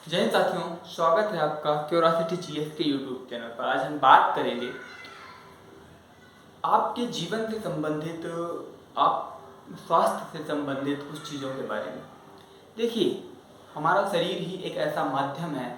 जय हिंद साथियों, स्वागत है आपका क्यूरोसिटी जीएस के यूट्यूब चैनल पर। आज हम बात करेंगे आपके जीवन से संबंधित, आप स्वास्थ्य से संबंधित कुछ चीज़ों के बारे में। देखिए, हमारा शरीर ही एक ऐसा माध्यम है,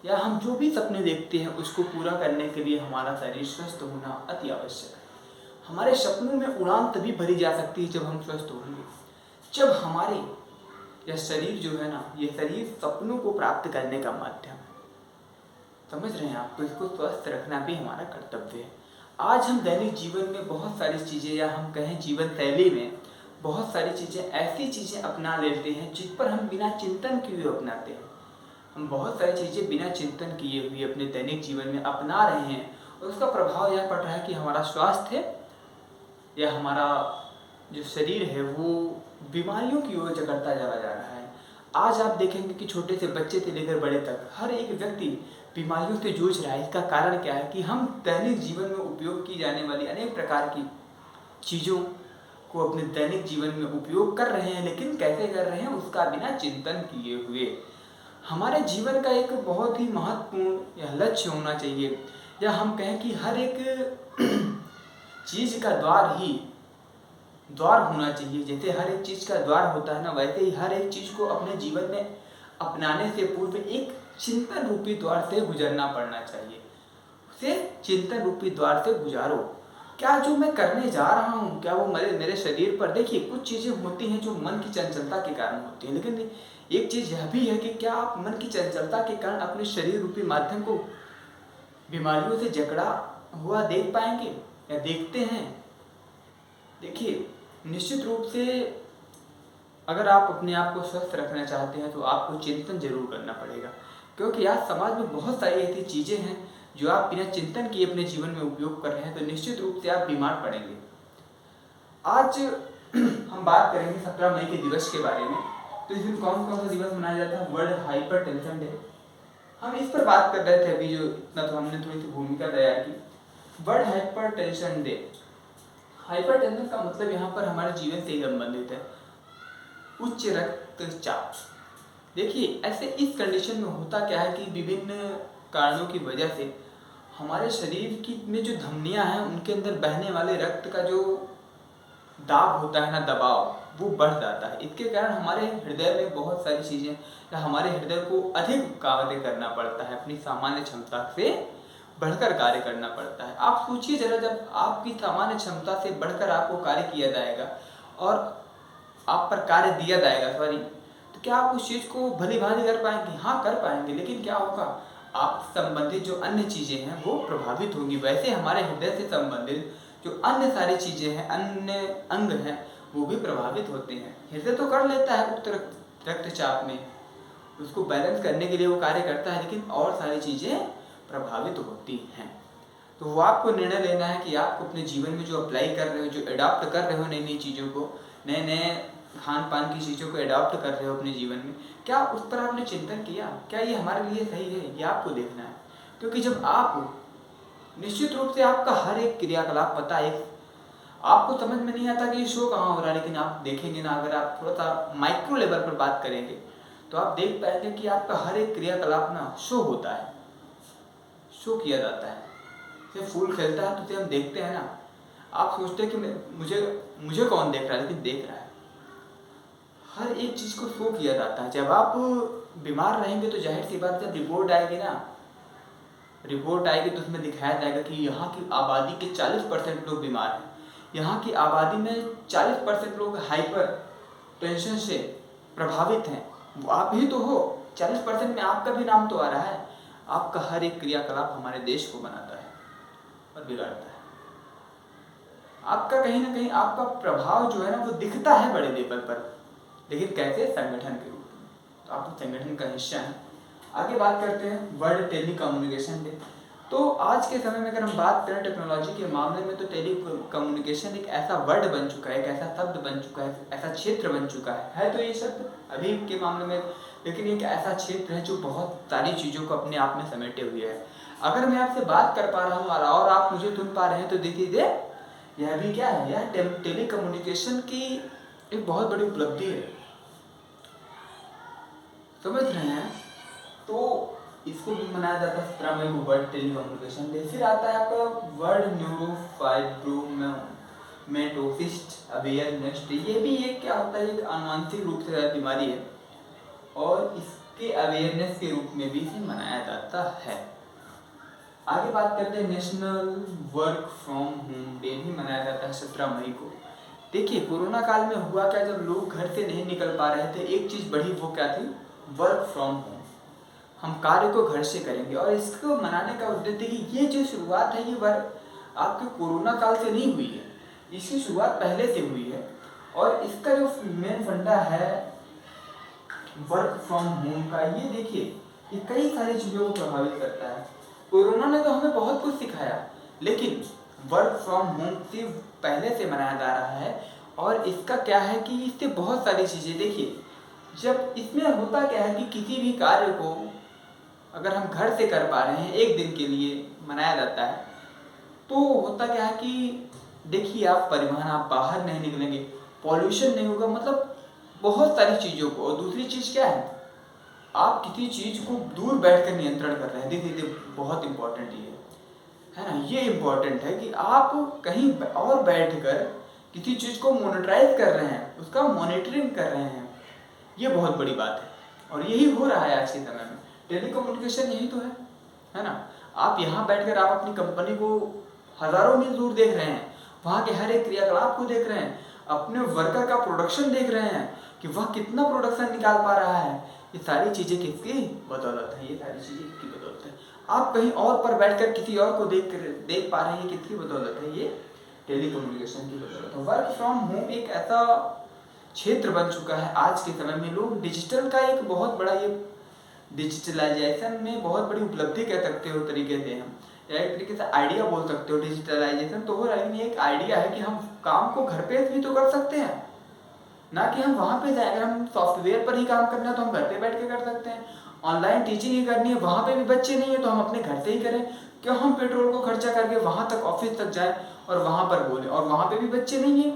या हम जो भी सपने देखते हैं उसको पूरा करने के लिए हमारा शरीर स्वस्थ होना अति आवश्यक है। हमारे सपनों में उड़ान तभी भरी जा सकती है जब हम स्वस्थ होंगे। जब हमारे यह शरीर जो है ना, ये शरीर सपनों को प्राप्त करने का माध्यम है। समझ रहे हैं आप? तो इसको स्वस्थ रखना भी हमारा कर्तव्य है। आज हम दैनिक जीवन में बहुत सारी चीज़ें, या हम कहें जीवन शैली में बहुत सारी चीज़ें, ऐसी चीज़ें अपना लेते हैं जिस पर हम बिना चिंतन किए हुए अपनाते हैं। हम बहुत सारी चीज़ें बिना चिंतन किए हुए अपने दैनिक जीवन में अपना रहे हैं, और उसका प्रभाव यह पड़ रहा है कि हमारा स्वास्थ्य या हमारा जो शरीर है वो बीमारियों की ओर चकरता चला जा रहा है। आज आप देखेंगे कि छोटे से बच्चे से लेकर बड़े तक हर एक व्यक्ति बीमारियों से जूझ रहा है। इसका कारण क्या है कि हम दैनिक जीवन में उपयोग की जाने वाली अनेक प्रकार की चीज़ों को अपने दैनिक जीवन में उपयोग कर रहे हैं, लेकिन कैसे कर रहे हैं उसका बिना चिंतन किए हुए। हमारे जीवन का एक बहुत ही महत्वपूर्ण या लक्ष्य होना चाहिए, या हम कहें कि हर एक चीज़ का द्वार होना चाहिए। जैसे हर एक चीज़ का द्वार होता है ना, वैसे ही हर एक चीज़ को अपने जीवन में अपनाने से पूर्व एक चिंतन रूपी द्वार से गुजरना पड़ना चाहिए। उसे चिंतन रूपी द्वार से गुजारो। क्या जो मैं करने जा रहा हूँ, क्या वो मेरे शरीर पर, देखिए कुछ चीज़ें होती हैं जो मन की चंचलता के कारण होती हैं, लेकिन एक चीज़ यह भी है कि क्या आप मन की चंचलता के कारण अपने शरीर रूपी माध्यम को बीमारियों से जकड़ा हुआ देख पाएंगे या देखते हैं? देखिए, निश्चित रूप से अगर आप अपने आप को स्वस्थ रखना चाहते हैं तो आपको चिंतन जरूर करना पड़ेगा, क्योंकि आज समाज में बहुत सारी ऐसी चीज़ें हैं जो आप बिना चिंतन किए अपने जीवन में उपयोग कर रहे हैं, तो निश्चित रूप से आप बीमार पड़ेंगे। आज हम बात करेंगे 17 मई के दिवस के बारे में। तो इस दिन कौन कौन सा दिवस मनाया जाता है? World hyper tension day. हम इस पर बात कर रहे थे अभी, जो इतना तो हमने थोड़ी सी भूमिका तैयार की। World hyper tension day, hyper tension का मतलब यहाँ पर हमारे जीवन से ही संबंधित है, उच्च रक्तचाप। देखिए, ऐसे इस कंडीशन में होता क्या है कि विभिन्न कारणों की वजह से हमारे शरीर की में जो धमनियां हैं उनके अंदर बहने वाले रक्त का जो दाब होता है ना, दबाव, वो बढ़ जाता है। इसके कारण हमारे हृदय में बहुत सारी चीज़ें, या हमारे हृदय को अधिक कार्य करना पड़ता है, अपनी सामान्य क्षमता से बढ़कर कार्य करना पड़ता है। आप सोचिए जरा, जब आपकी सामान्य क्षमता से बढ़कर आपको कार्य किया जाएगा और आप पर कार्य दिया जाएगा, तो क्या आप उस चीज़ को भली भांति कर पाएंगे? हाँ, कर पाएंगे, लेकिन क्या होगा, आप संबंधित जो अन्य चीज़ें हैं वो प्रभावित होंगी। वैसे हमारे हृदय से संबंधित जो अन्य सारी चीज़ें हैं, अन्य अंग हैं, वो भी प्रभावित होते हैं। हृदय तो कर लेता है उक्त रक्तचाप में, उसको बैलेंस करने के लिए वो कार्य करता है, लेकिन और सारी चीज़ें प्रभावित होती हैं। तो वो आपको निर्णय लेना है कि आपको अपने जीवन में जो अप्लाई कर रहे हो, जो अडॉप्ट कर रहे हो नई नई चीज़ों को, नए नए खान पान की चीज़ों को अडॉप्ट कर रहे हो अपने जीवन में, क्या उस पर आपने चिंतन किया? क्या ये हमारे लिए सही है? ये आपको देखना है। क्योंकि जब आप, निश्चित रूप से आपका हर एक क्रियाकलाप पता है, आपको समझ में नहीं आता कि ये शो कहाँ हो रहा है, लेकिन आप देखेंगे ना, अगर आप थोड़ा सा माइक्रो लेवल पर बात करेंगे तो आप देख पाएंगे कि आपका हर एक क्रियाकलाप ना शो होता है, शो किया जाता है। जैसे फूल खिलता है तो उसे हम देखते हैं ना, आप सोचते हैं कि मुझे कौन देख रहा है, लेकिन देख रहा है। हर एक चीज़ को शो किया जाता है। जब आप बीमार रहेंगे तो जाहिर सी बात है, रिपोर्ट आएगी ना, रिपोर्ट आएगी तो उसमें दिखाया जाएगा कि यहाँ की आबादी के 40% लोग बीमार हैं, यहाँ की आबादी में 40% लोग हाइपर टेंशन से प्रभावित हैं। वो आप ही तो हो, 40% में आपका भी नाम तो आ रहा है। आपका हर एक क्रियाकलाप हमारे देश को बनाता है और बिगाड़ता है। आपका कहीं ना कहीं आपका प्रभाव जो है ना, वो दिखता है बड़े लेवल पर, लेकिन कैसे? संगठन के रूप में। तो आप तो संगठन का हिस्सा हैं। आगे बात करते हैं वर्ल्ड टेली कम्युनिकेशन डे। तो आज के समय में अगर हम बात करें टेक्नोलॉजी के मामले में, तो टेली कम्युनिकेशन एक ऐसा वर्ड बन चुका है, एक ऐसा शब्द बन चुका है, ऐसा क्षेत्र बन चुका है तो ये शब्द अभी के मामले में, लेकिन एक ऐसा क्षेत्र है जो बहुत सारी चीज़ों को अपने आप में समेटे हुए है। अगर मैं आपसे बात कर पा रहा हूँ और आप मुझे सुन पा रहे हैं, तो देखिए यह भी क्या है, यह टेली कम्युनिकेशन की एक बहुत बड़ी उपलब्धि है। समझ रहे हैं? तो इसको भी मनाया जाता है 17 मई को वर्ल्ड टेली कम्युनिकेशन डे। फिर आता है आपका वर्ल्ड न्यूरोफाइब्रोमेटोसिस्ट अवेयरनेस डे। ये भी एक क्या होता है, एक आनुवंशिक रूप से बीमारी है और इसके अवेयरनेस के रूप में भी इसे मनाया जाता है। आगे बात करते हैं national work from home day भी मनाया जाता है 17 मई को। देखिए कोरोना काल में हुआ क्या, जब लोग घर से नहीं निकल पा रहे थे, एक चीज़ बढ़ी, वो क्या थी, वर्क फ्रॉम होम। हम कार्य को घर से करेंगे और इसको मनाने का उद्देश्य कि ये जो शुरुआत है ये वर्क आपके कोरोना काल से नहीं हुई है, इसकी शुरुआत पहले से हुई है और इसका जो मेन फंडा है वर्क फ्रॉम होम का, ये देखिए ये कई सारी चीज़ों को प्रभावित करता है। कोरोना ने तो हमें बहुत कुछ सिखाया, लेकिन वर्क फ्रॉम होम सिर्फ पहले से मनाया जा रहा है और इसका क्या है कि इससे बहुत सारी चीज़ें, देखिए जब इसमें होता क्या है कि किसी भी कार्य को अगर हम घर से कर पा रहे हैं, एक दिन के लिए मनाया जाता है, तो होता क्या है कि देखिए आप परिवहन, आप बाहर नहीं निकलेंगे, पॉल्यूशन नहीं होगा, मतलब बहुत सारी चीज़ों को। और दूसरी चीज़ क्या है, आप किसी चीज़ को दूर बैठकर नियंत्रण कर रहे हैं। देखिए बहुत इंपॉर्टेंट ये है ना, ये इम्पोर्टेंट है कि आप कहीं और बैठकर किसी चीज़ को मॉनिटराइज कर रहे हैं, उसका मॉनिटरिंग कर रहे हैं, ये बहुत बड़ी बात है और यही हो रहा है आज के समय में। टेलीकम्युनिकेशन यही तो है ना। आप यहाँ बैठकर आप अपनी कंपनी को हज़ारों मील दूर देख रहे हैं, वहाँ के हर एक क्रियाकलाप को देख रहे हैं, अपने वर्कर का प्रोडक्शन देख रहे हैं कि वह कितना प्रोडक्शन निकाल पा रहा है। ये सारी चीज़ें किसकी बदौलत है, ये सारी चीज़ें किसकी बदौलत है। आप कहीं और पर बैठकर किसी और को देख पा रहे हैं, ये किसकी बदौलत है, ये टेलीकम्युनिकेशन की बदौलत है। वर्क फ्रॉम होम एक ऐसा क्षेत्र बन चुका है आज के समय में, लोग डिजिटल का एक बहुत बड़ा, ये डिजिटलाइजेशन में बहुत बड़ी उपलब्धि कह सकते हो तरीके से हम, या एक तरीके से आइडिया बोल सकते हो। डिजिटलाइजेशन तो हो रहा है, लेकिन एक आइडिया है कि हम काम को घर पे भी तो कर सकते हैं, ना कि हम वहाँ पे जाए। अगर हम सॉफ्टवेयर पर ही काम करना है तो हम घर पे बैठ के कर सकते हैं। ऑनलाइन टीचिंग ही करनी है, वहाँ पे भी बच्चे नहीं है तो हम अपने घर से ही करें। क्यों हम पेट्रोल को खर्चा करके वहाँ तक ऑफिस तक जाएं और वहाँ पर बोलें, और वहाँ पे भी बच्चे नहीं है।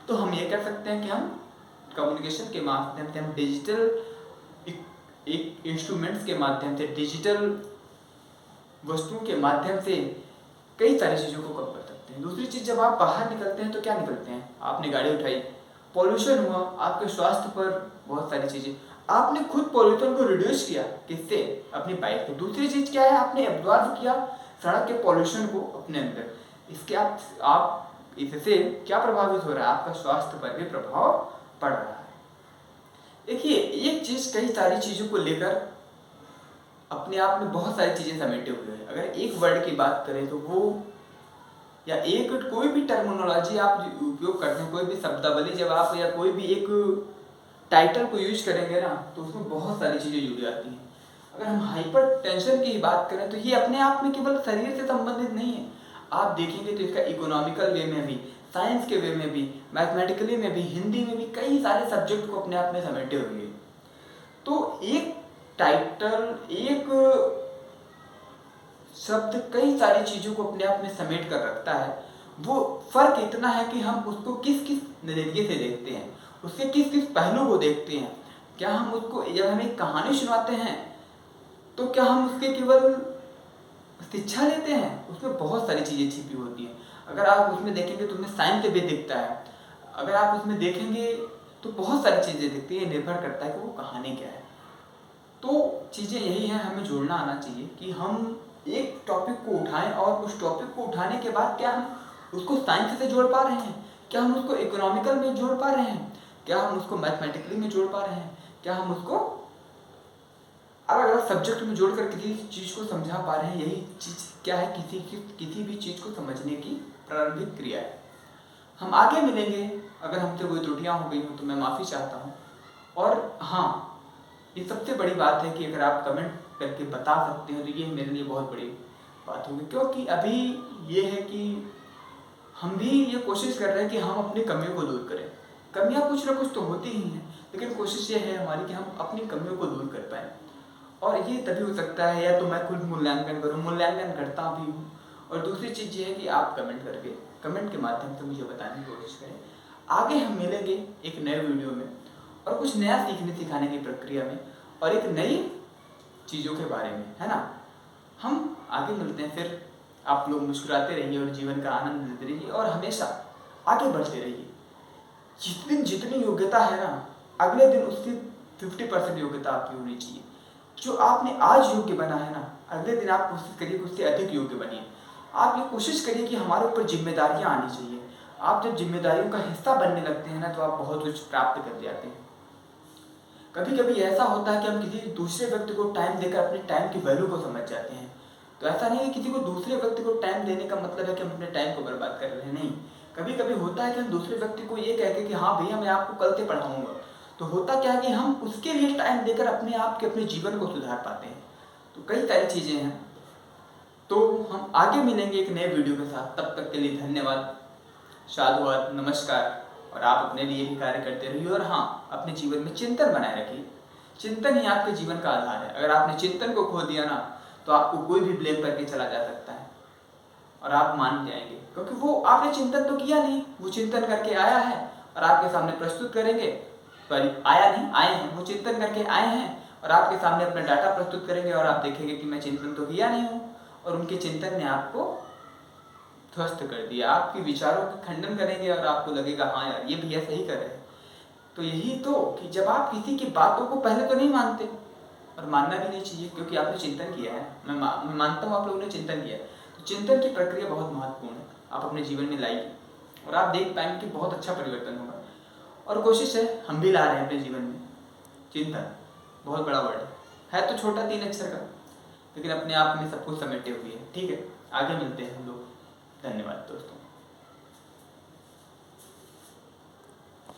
तो हम ये कर सकते हैं कि हम कम्युनिकेशन के माध्यम से, हम डिजिटल एक इंस्ट्रूमेंट्स के माध्यम से, डिजिटल वस्तुओं के माध्यम से कई सारी चीज़ों को कम कर सकते हैं। दूसरी चीज़, जब आप बाहर निकलते हैं तो क्या निकलते हैं, आपने गाड़ी उठाई, पॉल्यूशन हुआ, आपके स्वास्थ्य पर बहुत सारी चीज़ें, आपने खुद पॉल्यूशन को रिड्यूस किया, किससे, अपनी बाइक से। दूसरी चीज़ क्या है, आपने एब्जॉर्ब किया सड़क के पॉल्यूशन को अपने अंदर। इसके आप इससे क्या प्रभावित हो रहा है, आपका स्वास्थ्य पर भी प्रभाव पड़ रहा है। देखिए एक चीज़ कई सारी चीज़ों को लेकर अपने आप में बहुत सारी चीज़ें समेटे हुए हैं। अगर एक वर्ड की बात करें तो वो, या एक कोई भी टर्मिनोलॉजी आप उपयोग करते हैं, कोई भी शब्दावली जब आप, या कोई भी एक टाइटल को यूज करेंगे ना, तो उसमें बहुत सारी चीज़ें जुड़ जाती हैं। अगर हम हाइपर टेंशन की बात करें तो ये अपने आप में केवल शरीर से संबंधित नहीं है। आप देखेंगे तो इसका इकोनॉमिकल वे में भी, साइंस के वे में भी, मैथमेटिकली में भी, हिंदी में भी कई सारे सब्जेक्ट को अपने आप में समेटे हुए हैं। तो एक टाइटल, एक शब्द कई सारी चीज़ों को अपने आप में समेट कर रखता है। वो फर्क इतना है कि हम उसको किस किस नज़रिए से देखते हैं, उसके किस किस पहलू को देखते हैं। क्या हम उसको, जब हम एक कहानी सुनाते हैं तो क्या हम उसके केवल शिक्षा लेते हैं, उसमें बहुत सारी चीज़ें छिपी होती हैं। अगर आप उसमें देखेंगे तो उसमें साइंस भी दिखता है, अगर आप उसमें देखेंगे तो बहुत सारी चीज़ें दिखती है। निर्भर करता है कि वो कहानी क्या है। तो चीज़ें यही हैं, हमें जोड़ना आना चाहिए कि हम एक टॉपिक को उठाएं और उस टॉपिक को उठाने के बाद क्या हम उसको साइंस से जोड़ पा रहे हैं, क्या हम उसको इकोनॉमिकल में जोड़ पा रहे हैं, क्या हम उसको मैथमेटिकली में जोड़ पा रहे हैं, क्या हम उसको अलग अलग सब्जेक्ट में जोड़कर किसी चीज़ को समझा पा रहे हैं। यही चीज़ क्या है, किसी भी चीज़ को समझने की प्रारंभिक क्रिया है। हम आगे मिलेंगे, अगर हमसे कोई त्रुटियाँ हो गई हो तो मैं माफ़ी चाहता हूँ। और हाँ, ये सबसे बड़ी बात है कि अगर आप कमेंट करके बता सकते हो तो ये मेरे लिए बहुत बड़ी बात होगी, क्योंकि अभी ये है कि हम भी ये कोशिश कर रहे हैं कि हम अपनी कमियों को दूर करें। कमियां कुछ ना कुछ तो होती ही हैं, लेकिन कोशिश ये है हमारी कि हम अपनी कमियों को दूर कर पाएँ। और ये तभी हो सकता है या तो मैं खुद मूल्यांकन करूँ, मूल्यांकन करता भी हूँ, और दूसरी चीज़ ये है कि आप कमेंट के माध्यम से मुझे बताने की कोशिश करें। आगे हम मिलेंगे एक नए वीडियो में और कुछ नया सीखने सिखाने की प्रक्रिया में, और एक नई चीज़ों के बारे में, है ना। हम आगे मिलते हैं फिर। आप लोग मुस्कुराते रहिए और जीवन का आनंद लेते रहिए और हमेशा आगे बढ़ते रहिए। जिस दिन जितनी योग्यता है ना, अगले दिन उसकी 50% योग्यता आपकी होनी चाहिए। जो आपने आज योग्य बना है ना, अगले दिन आप कोशिश करिए कि उससे अधिक योग्य बनिए। आप ये कोशिश करिए कि हमारे ऊपर जिम्मेदारियां आनी चाहिए। आप जब जिम्मेदारियों का हिस्सा बनने लगते हैं ना, तो आप बहुत कुछ प्राप्त कर जाते हैं। कभी कभी ऐसा होता है कि हम किसी दूसरे व्यक्ति को टाइम देकर अपने टाइम की वैल्यू को समझ जाते हैं। तो ऐसा नहीं है किसी को दूसरे व्यक्ति को टाइम देने का मतलब है कि हम अपने टाइम को बर्बाद कर रहे हैं, नहीं। कभी कभी होता है कि हम दूसरे व्यक्ति को ये कहते हैं कि हाँ भैया मैं आपको कल से पढ़ाऊंगा, तो होता क्या है कि हम उसके लिए टाइम देकर अपने आप के अपने जीवन को सुधार पाते हैं। तो कई सारी चीज़ें हैं। तो हम आगे मिलेंगे एक नए वीडियो के साथ। तब तक के लिए धन्यवाद, साधुवाद, नमस्कार। और आप अपने लिए भी कार्य करते रहिए और हाँ, अपने जीवन में चिंतन बनाए रखिए। चिंतन ही आपके जीवन का आधार है। अगर आपने चिंतन को खो दिया ना, तो आपको कोई भी ब्लेम करके चला जा सकता है और आप मान जाएंगे, क्योंकि वो आपने चिंतन तो किया नहीं। वो चिंतन करके आया है और आपके सामने प्रस्तुत करेंगे। सॉरी, आया नहीं, आए हैं। वो चिंतन करके आए हैं और आपके सामने अपना डाटा प्रस्तुत करेंगे और आप देखेंगे कि मैं चिंतन तो किया नहीं हूँ। और उनके चिंतन ने आपको ध्वस्त कर दिया। आपके विचारों का खंडन करेंगे और आपको लगेगा हाँ यार, ये भैया सही कर रहे हैं। तो यही तो कि जब आप किसी की बातों को पहले तो नहीं मानते, और मानना भी नहीं चाहिए, क्योंकि आपने चिंतन किया है। मैं मानता हूँ आप लोगों ने चिंतन किया है। तो चिंतन की प्रक्रिया बहुत महत्वपूर्ण है। आप अपने जीवन में लाइए और आप देख पाएंगे कि बहुत अच्छा परिवर्तन होगा। और कोशिश है, हम भी ला रहे हैं अपने जीवन में चिंतन। बहुत बड़ा वर्ड है तो छोटा 3 अक्षर का, लेकिन अपने आप में सब कुछ समेटे हुए है। ठीक है, आगे मिलते हैं हम लोग। धन्यवाद दोस्तों।